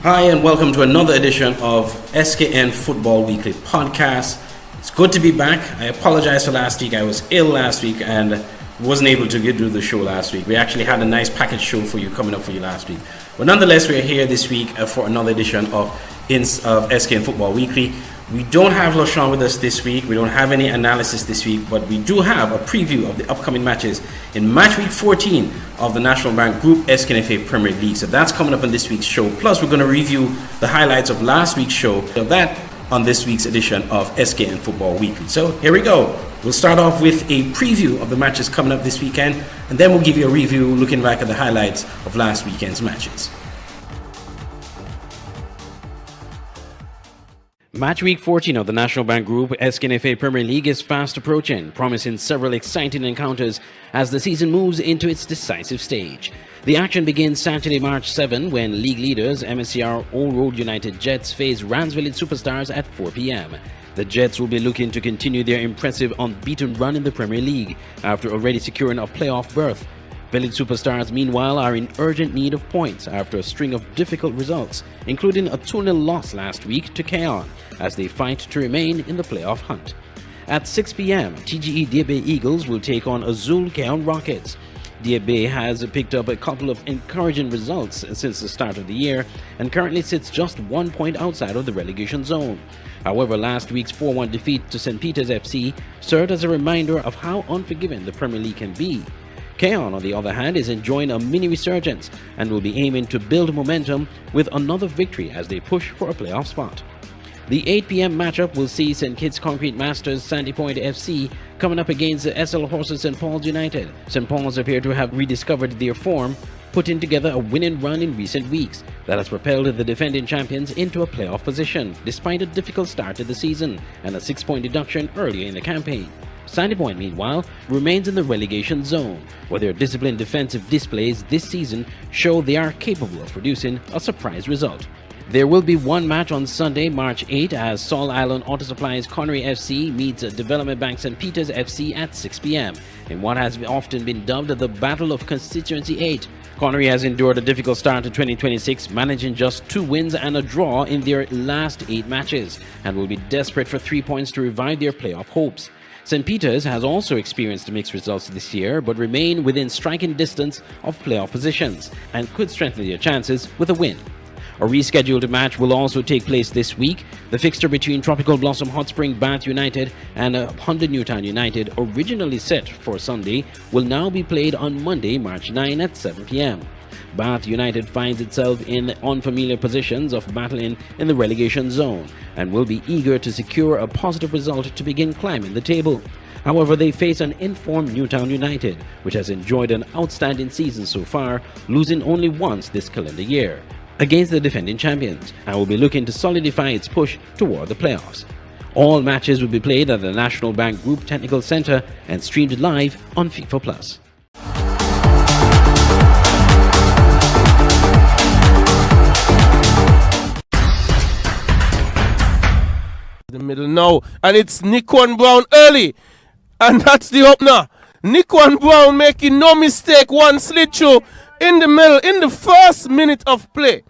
Hi and welcome to another edition of SKN Football Weekly Podcast. It's good to be back. I apologize for last week. I was ill last week and wasn't able to get through the show last week. We actually had a nice package show for you coming up for you last week. But nonetheless, we're here this week for another edition of SKN Football Weekly. We don't have LaShawn with us this week. We don't have any analysis this week, but we do have a preview of the upcoming matches in match week 14 of the National Bank Group SKNFA Premier League. So that's coming up on this week's show. Plus, we're going to review the highlights of last week's show. So that on this week's edition of SKN Football Weekly. So here we go. We'll start off with a preview of the matches coming up this weekend, and then we'll give you a review looking back at the highlights of last weekend's matches. Match week 14 of the National Bank Group SKNFA Premier League is fast approaching, promising several exciting encounters as the season moves into its decisive stage. The action begins Saturday, March 7, when league leaders MSCR Old Road United Jets face Rams Village Superstars at 4 p.m. The Jets will be looking to continue their impressive unbeaten run in the Premier League after already securing a playoff berth. Village Superstars, meanwhile, are in urgent need of points after a string of difficult results, including a 2-0 loss last week to Keon, as they fight to remain in the playoff hunt. At 6 p.m., TGE Diabe Eagles will take on Azul Keon Rockets. Diabe has picked up a couple of encouraging results since the start of the year and currently sits just 1 point outside of the relegation zone. However, last week's 4-1 defeat to St. Peter's FC served as a reminder of how unforgiving the Premier League can be. Keon, on the other hand, is enjoying a mini resurgence and will be aiming to build momentum with another victory as they push for a playoff spot. The 8 p.m. matchup will see St. Kitts Concrete Masters Sandy Point FC coming up against the SL Horses St. Paul's United. St. Paul's appear to have rediscovered their form, putting together a winning run in recent weeks that has propelled the defending champions into a playoff position, despite a difficult start to the season and a 6-point deduction earlier in the campaign. Sandy Point, meanwhile, remains in the relegation zone, where their disciplined defensive displays this season show they are capable of producing a surprise result. There will be one match on Sunday, March 8, as Saul Island Auto Supply's Connery FC meets Development Bank St. Peter's FC at 6 p.m. in what has often been dubbed the Battle of Constituency 8. Connery has endured a difficult start to 2026, managing just 2 wins and a draw in their last 8 matches, and will be desperate for 3 points to revive their playoff hopes. St. Peter's has also experienced mixed results this year, but remain within striking distance of playoff positions and could strengthen their chances with a win. A rescheduled match will also take place this week. The fixture between Tropical Blossom Hot Spring Bath United and Honda Newtown United, originally set for Sunday, will now be played on Monday, March 9 at 7 p.m. Bath United finds itself in unfamiliar positions of battling in the relegation zone and will be eager to secure a positive result to begin climbing the table. However, they face an informed Newtown United, which has enjoyed an outstanding season so far, losing only once this calendar year, against the defending champions, and will be looking to solidify its push toward the playoffs. All matches will be played at the National Bank Group Technical Center and streamed live on FIFA Plus. The middle now, and it's Niquan Brown early, and that's the opener. Niquan Brown making no mistake, one slid through in the middle in the first minute of play.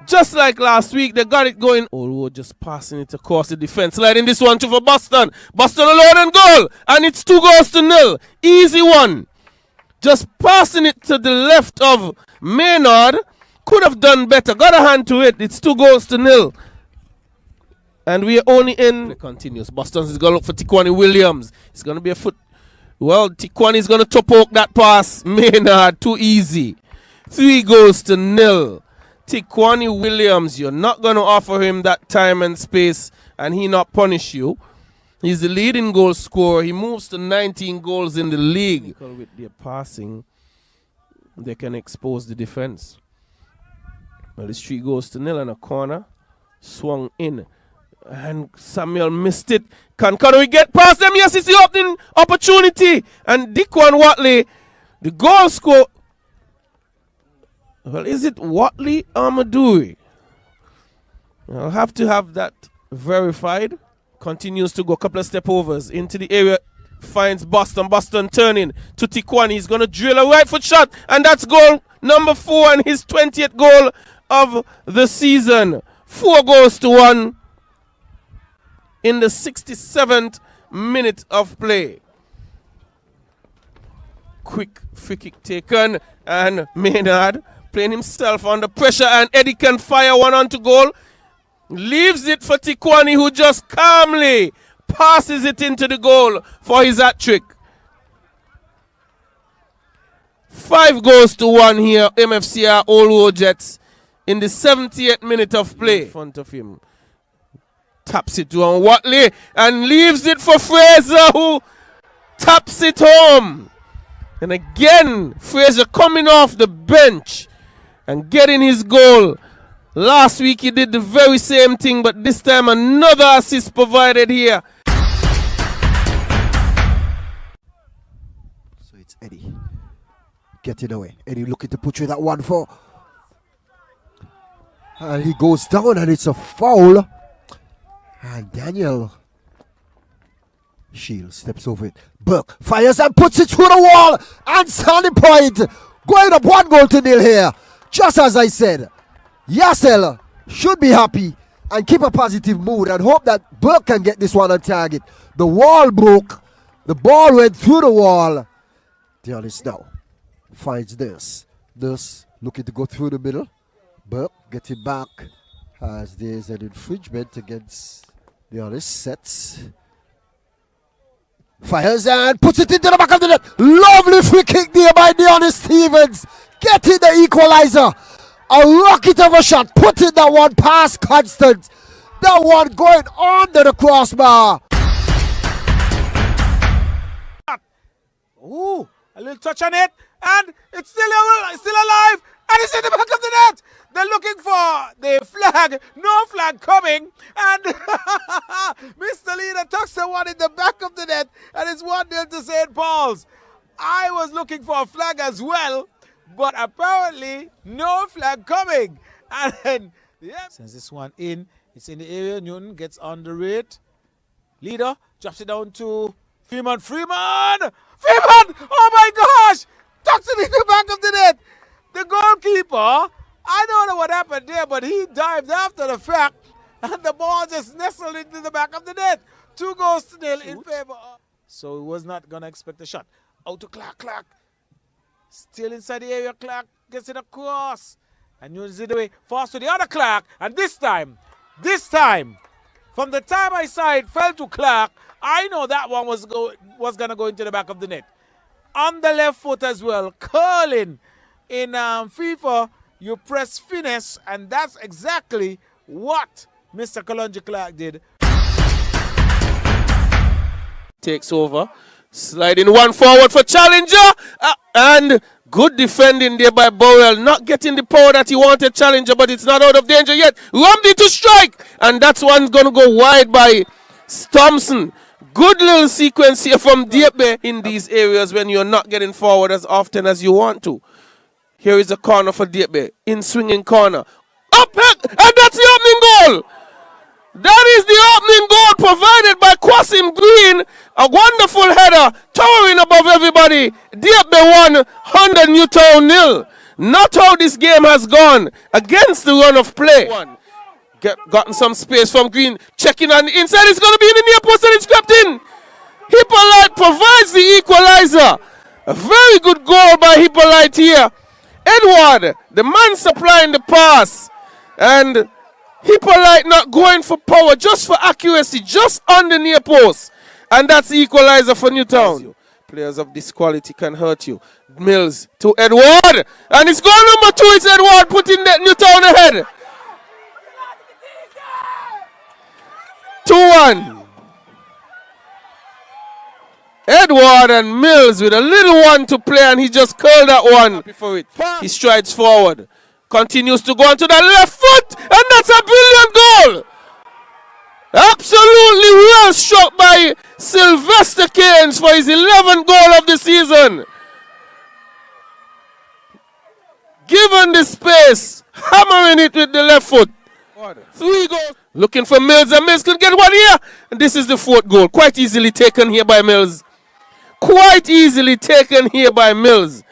Just like last week, they got it going. Old just passing it across the defense, sliding this one to for Boston. Boston alone and goal, and it's 2-0. Easy one. Just passing it to the left of Maynard. Could have done better. Got a hand to it. It's 2-0. And we are only in. It continues. Boston is going to look for Tiquani Williams. It's going to be a foot. Well, Tiquani is going to top poke that pass. Maynard, too easy. 3-0. Tiquani Williams, you're not going to offer him that time and space and he not punish you. He's the leading goal scorer. He moves to 19 goals in the league. With their passing, they can expose the defense. Well, it's 3-0 and a corner. Swung in. And Samuel missed it. Can we get past them? Yes, it's the opening opportunity. And Diquan Watley, the goal scorer. Well, is it Watley or Maduri? I'll have to have that verified. Continues to go a couple of step overs into the area. Finds Boston. Boston turning to Tiquani. He's going to drill a right foot shot. And that's goal number 4 and his 20th goal of the season. 4-1 in the 67th minute of play. Quick free kick taken, and Maynard playing himself under pressure, and Eddie can fire one onto goal. Leaves it for Tikwani, who just calmly passes it into the goal for his hat-trick. 5-1 here, MFCR Old Road Jets in the 78th minute of play. In front of him. Taps it to Watley and leaves it for Fraser, who taps it home. And again, Fraser coming off the bench and getting his goal. Last week he did the very same thing, but this time another assist provided here. So it's Eddie. Get it away. Eddie looking to put you that 1-4. And he goes down and it's a foul. And Daniel Shields steps over it. Burke fires and puts it through the wall. And Sandy Point going up 1-0 here. Just as I said, Yassel should be happy and keep a positive mood and hope that Burke can get this one on target. The wall broke. The ball went through the wall. Dionis now finds this. This looking to go through the middle. Burke gets it back as there's an infringement against Dionis. Sets. Fires and puts it into the back of the net. Lovely free kick there by Dionis Stevens. Getting the equalizer. A rocket of a shot. Putting that one past Constant. That one going under the crossbar. Ooh, a little touch on it. And it's still alive. And it's in the back of the net. They're looking for the flag. No flag coming. And Mr. Leader tucks the one in the back of the net. And it's 1-0 to St. Paul's. I was looking for a flag as well. But apparently, no flag coming. And yeah. Since this one in, it's in the area. Newton gets on the rate. Leader drops it down to Freeman. Freeman! Oh my gosh! Tucks it in the back of the net. The goalkeeper, I don't know what happened there, but he dived after the fact, and the ball just nestled into the back of the net. 2-0 in favor. So he was not going to expect a shot. Out to Clark. Still inside the area. Clark gets it across. And uses it away. Fast to the other Clark. And this time, from the time I saw it fell to Clark, I know that one was going to go into the back of the net. On the left foot as well, curling. In FIFA, you press finesse, and that's exactly what Mr. Kalonji Clark did. Takes over, sliding one forward for Challenger, and good defending there by Burrell, not getting the power that he wanted Challenger, but it's not out of danger yet. Rumdy to strike, and that's one going to go wide by Thompson. Good little sequence here from Diebe in these areas when you're not getting forward as often as you want to. Here is a corner for Diebe, in swinging corner. Up, and that's the opening goal. That is the opening goal provided by Kwasim Green. A wonderful header, towering above everybody. Diebe 100 Newtown 0. Not how this game has gone against the run of play. Gotten some space from Green, checking on the inside. It's going to be in the near post and it's crept in. Hippolyte provides the equalizer. A very good goal by Hippolyte here. Edward, the man supplying the pass. And Hippolyte not going for power, just for accuracy, just on the near post. And that's the equalizer for Newtown. Players of this quality can hurt you. Mills to Edward. And it's goal number 2. It's Edward putting that Newtown ahead. 2-1. Edward and Mills with a little one to play, and he just curled that one before it. He strides forward, continues to go onto that left foot, and that's a brilliant goal. Absolutely well struck by Sylvester Keynes for his 11th goal of the season. Given the space, hammering it with the left foot. 3 goals. Looking for Mills, and Mills can get one here. And this is the 4th goal. Quite easily taken here by Mills. Quite easily taken here by Mills.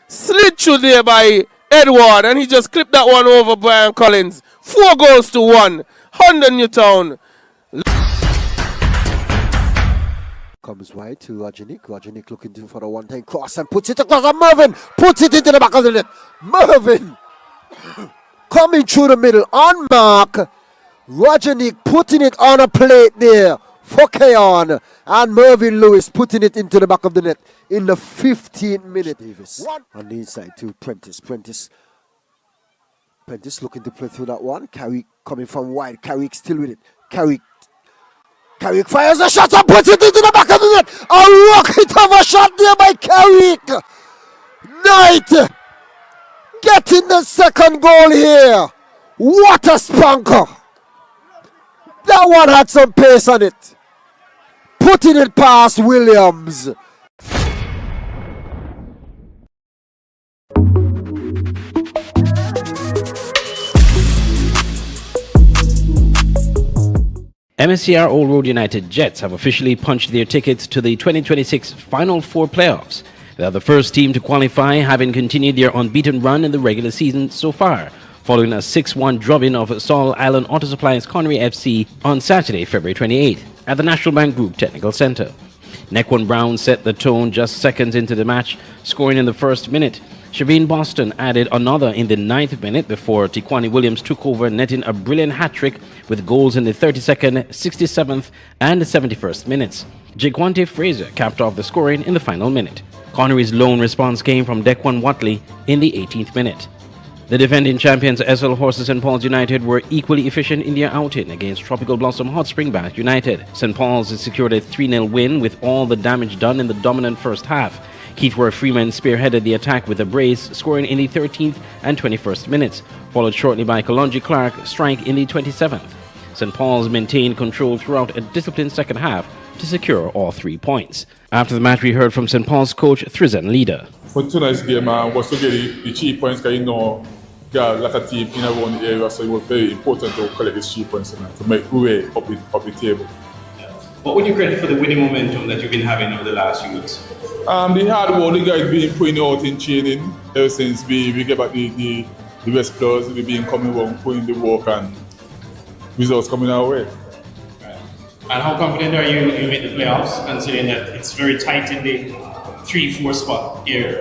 Slid through there by Edward, and he just clipped that one over Brian Collins. 4-1. Honda Newtown. Comes wide to Rajanik. Rajanik looking for a one-time cross and puts it across. And Mervyn puts it into the back of the net. Mervyn coming through the middle on mark. Rajanik putting it on a plate there for Keon. And Mervyn Lewis putting it into the back of the net in the 15th minute. Davis on the inside to Prentice. Prentice looking to play through that one. Carrick coming from wide. Carrick still with it. Carrick fires a shot and puts it into the back of the net. A rocket of a shot there by Carrick. Knight getting the second goal here. What a spanker. That one had some pace on it. Putting it past Williams. MSCR Old Road United Jets have officially punched their tickets to the 2026 Final Four playoffs. They are the first team to qualify, having continued their unbeaten run in the regular season so far, following a 6-1 drubbing of Saul Island Auto Supply's Connery FC on Saturday, February 28th, at the National Bank Group Technical Center. Nequan Brown set the tone just seconds into the match, scoring in the first minute. Shaveen Boston added another in the 9th minute before Tiquani Williams took over, netting a brilliant hat-trick with goals in the 32nd, 67th, and 71st minutes. Jaquante Fraser capped off the scoring in the final minute. Connery's lone response came from Dequan Watley in the 18th minute. The defending champions SL Horses St. Paul's United were equally efficient in their outing against Tropical Blossom Hot Spring Bath United. St. Paul's has secured a 3-0 win with all the damage done in the dominant first half. Keithworth Freeman spearheaded the attack with a brace, scoring in the 13th and 21st minutes, followed shortly by Kalonji Clark strike in the 27th. St. Paul's maintained control throughout a disciplined second half to secure all 3 points. After the match, we heard from St. Paul's coach Thrizen Leader. For tonight's game, was to get the 3 points because you know got a lot of teams in around the area, so it was very important to collect these 3 points tonight to make way up the table. What would you credit for the winning momentum that you've been having over the last few weeks? The hard work the guys been putting out in training ever since we get back the rest players, we've been coming around, putting the work and results coming our way. And how confident are you make the playoffs, considering that it's very tight in the 3-4 spot here?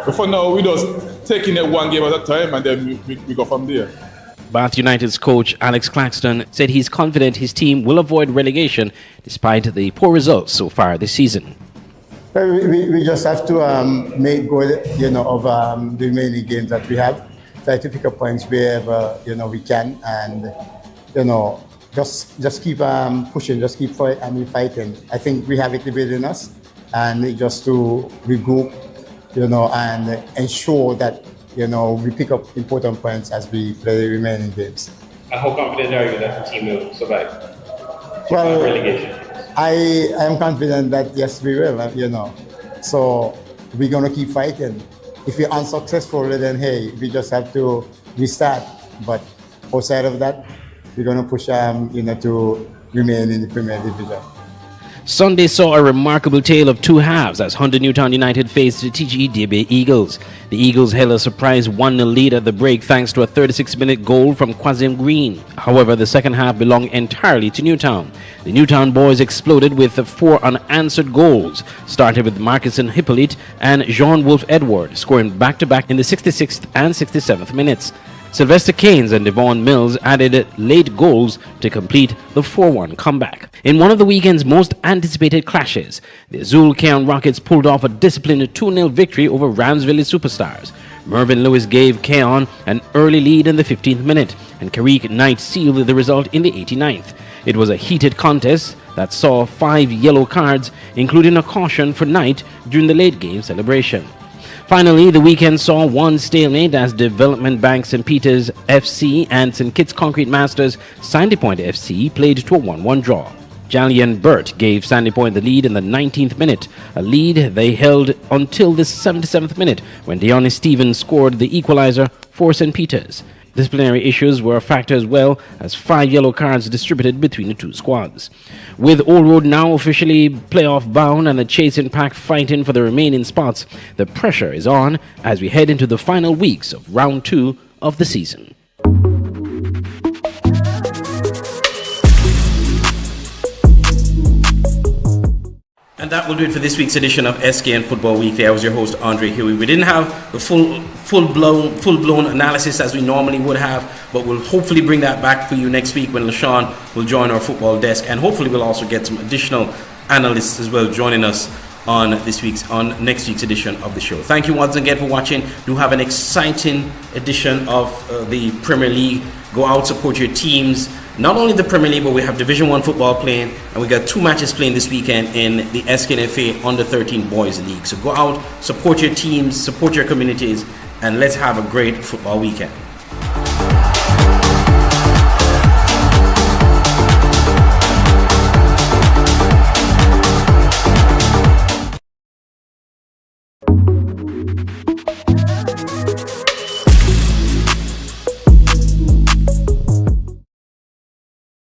But for now, we just taking it one game at a time and then we go from there. Bath United's coach Alex Claxton said he's confident his team will avoid relegation despite the poor results so far this season. We just have to make good, of the remaining games that we have. Try to pick up points wherever we can, and just keep pushing, just keep fighting. I think we have it within us, and just to regroup, and ensure that we pick up important points as we play the remaining games. And how confident are you that the team will survive? Well, relegation? I am confident that yes, we will. So we're gonna keep fighting. If we're unsuccessful, then hey, we just have to restart. But outside of that, we're gonna push to remain in the Premier Division. Sunday saw a remarkable tale of two halves as Hunter Newtown United faced the TGE DB Eagles. The Eagles held a surprise 1-0 lead at the break thanks to a 36-minute goal from Quasim Green. However, the second half belonged entirely to Newtown. The Newtown boys exploded with 4 unanswered goals, started with Marcusson Hippolyte and Jean-Wolf Edward, scoring back-to-back in the 66th and 67th minutes. Sylvester Keynes and Devon Mills added late goals to complete the 4-1 comeback. In one of the weekend's most anticipated clashes, the Azul Keon Rockets pulled off a disciplined 2-0 victory over Ramsville Superstars. Mervyn Lewis gave Keon an early lead in the 15th minute, and Karik Knight sealed the result in the 89th. It was a heated contest that saw 5 yellow cards, including a caution for Knight during the late game celebration. Finally, the weekend saw one stalemate as Development Bank St. Peter's FC and St. Kitts Concrete Masters Sandy Point FC played to a 1-1 draw. Jalian Burt gave Sandy Point the lead in the 19th minute, a lead they held until the 77th minute when Deonis Stevens scored the equalizer for St. Peter's. Disciplinary issues were a factor as well as 5 yellow cards distributed between the two squads. With Old Road now officially playoff bound and the Chasing Pack fighting for the remaining spots, the pressure is on as we head into the final weeks of round 2 of the season. And that will do it for this week's edition of SKN Football Weekly. I was your host, Andre Huey. We didn't have the full-blown analysis as we normally would have, but we'll hopefully bring that back for you next week when LaShawn will join our football desk, and hopefully we'll also get some additional analysts as well joining us on next week's edition of the show. Thank you once again for watching. Do have an exciting edition of the Premier League. Go out, support your teams. Not only the Premier League, but we have Division 1 football playing, and we got 2 matches playing this weekend in the SKNFA Under 13 Boys League. So go out, support your teams, support your communities, and let's have a great football weekend.